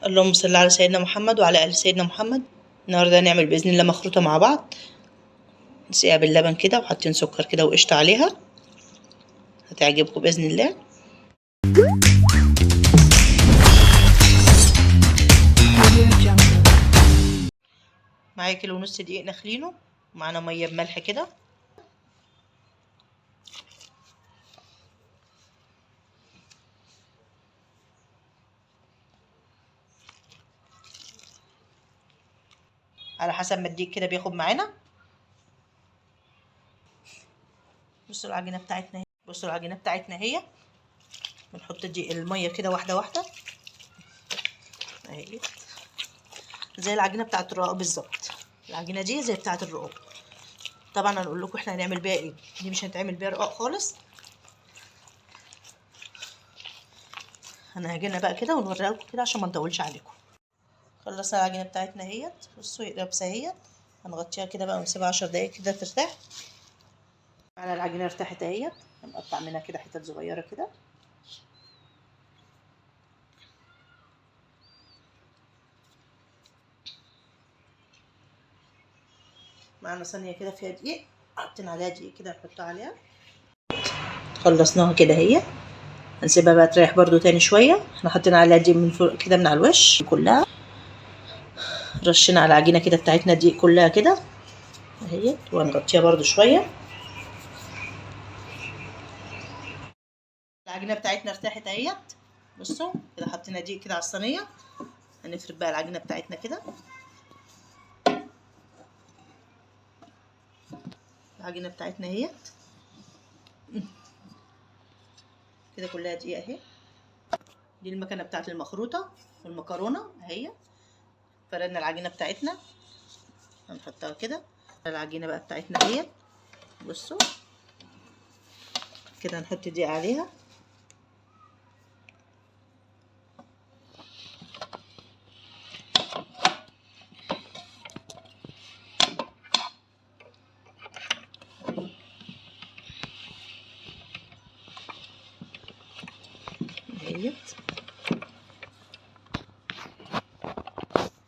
اللهم صل على سيدنا محمد وعلى ال سيدنا محمد. النهارده هنعمل باذن الله مخروطه مع بعض، نسقيها باللبن كده وحاطين سكر كده وقشطه عليها، هتعجبكم باذن الله. معايا كيلو ونص دقيق نخلينه، ومعانا ميه بملح كده. على حسب ما الدقيق كده بياخد معانا. بصوا العجينه بتاعتنا اهي. بنحط الميه كده واحده واحده اهي، زي العجينه بتاعه الرقاق بالظبط. العجينه دي زي بتاعه الرقاق. طبعا هنقول لكم احنا هنعمل بيها ايه. دي مش هنتعمل بيها رقاق خالص. هنعجنها بقى كده ونوريها لكم كده عشان ما نطولش عليكم. خلصنا العجينه بتاعتنا اهيت. بصوا لابسه اهيت. هنغطيها كده بقى ونسيبها 10 دقايق كده ترتاح. معانا العجينه ارتاحت اهيت. هنقطع منها كده حتت صغيره كده. معانا صينيه كده فيها دقيق، حاطين عليها دقيق كده نحطها عليها. خلصناها كده اهي. هنسيبها بقى تريح برضو تاني شويه. احنا حاطين عليها دقيق من فوق كده من على الوش كلها. رشينا على العجينه كده بتاعتنا دقيق كلها كده اهي، وهنغطيها برضو شويه. العجينه بتاعتنا ارتاحت اهيت. بصوا كده حطينا دقيق كده على الصينيه. هنفرد بقى العجينه بتاعتنا كده. العجينه بتاعتنا اهيت كده كلها دقيق اهي. دي المكنه بتاعت المخروطه والمكرونه اهي. فردنا العجينه بتاعتنا هنحطها كده. العجينه بقى بتاعتنا اهي. بصوا كده هنحط دقيق عليها.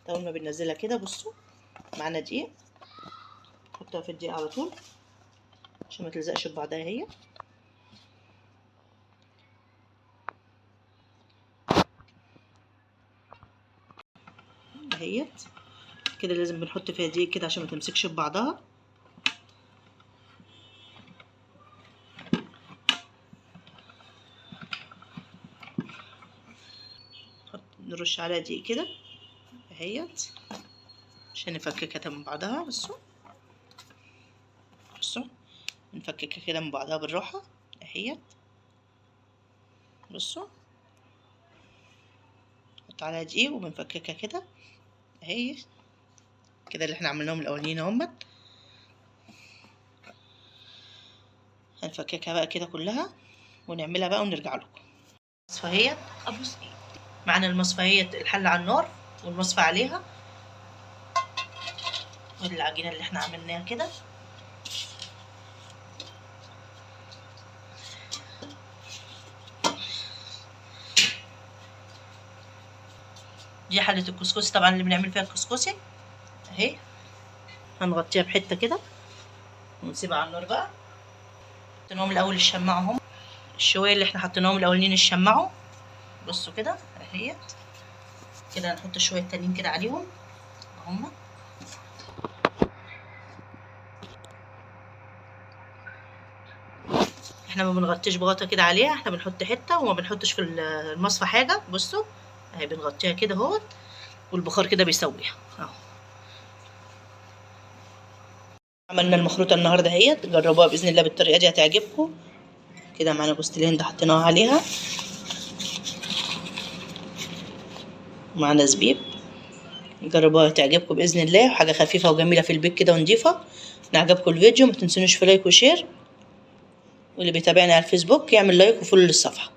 اول ما بننزلها كده بصوا معانا دقيق، نحطها في الدقيق على طول عشان ما تلزقش ببعضها اهي. اهيت كده لازم بنحط فيها دقيق كده عشان ما تمسكش ببعضها. نرش عليها دقيق كده اهيت عشان نفككها من بعضها. بصوا نفككها كده من بعضها بالراحه اهيت. بصوا نحط عليها دقيق وبنفككها كده اهي كده اللي احنا عملناهم الاولانيين اهمت. هنفككها بقى كده كلها ونعملها بقى ونرجع لكم. المصفى ابص معانا المصفى الحله على النار والمصفى عليها، ودي العجينه اللي احنا عملناها كده. دي حله الكسكسي طبعا اللي بنعمل فيها الكسكسي اهي. هنغطيها بحته كده ونسيبها على النار بقى. حطيناهم الاول الشماعه الشويه اللي احنا حطيناهم الاولين الشماعه. بصوا كده اهيت كده. هنحط شويه تانيين كده عليهم اهما. احنا ما بنغطيش بغطا كده عليها، احنا بنحط حته وما بنحطش في المصفى حاجه. بصوا اهي بنغطيها كده اهوت والبخار كده بيسويها اهو. عملنا المخروطه النهارده اهيت. جربوها باذن الله بالطريقه دي هتعجبكم. كده معانا جوز الهند حطيناها عليها، معانا زبيب. جربوها هتعجبكم باذن الله، حاجه خفيفه وجميله في البيت كده ونضيفه. ان عجبكم الفيديو ما تنسونوش في لايك وشير، واللي بيتابعني على الفيسبوك يعمل لايك وفولو للصفحه.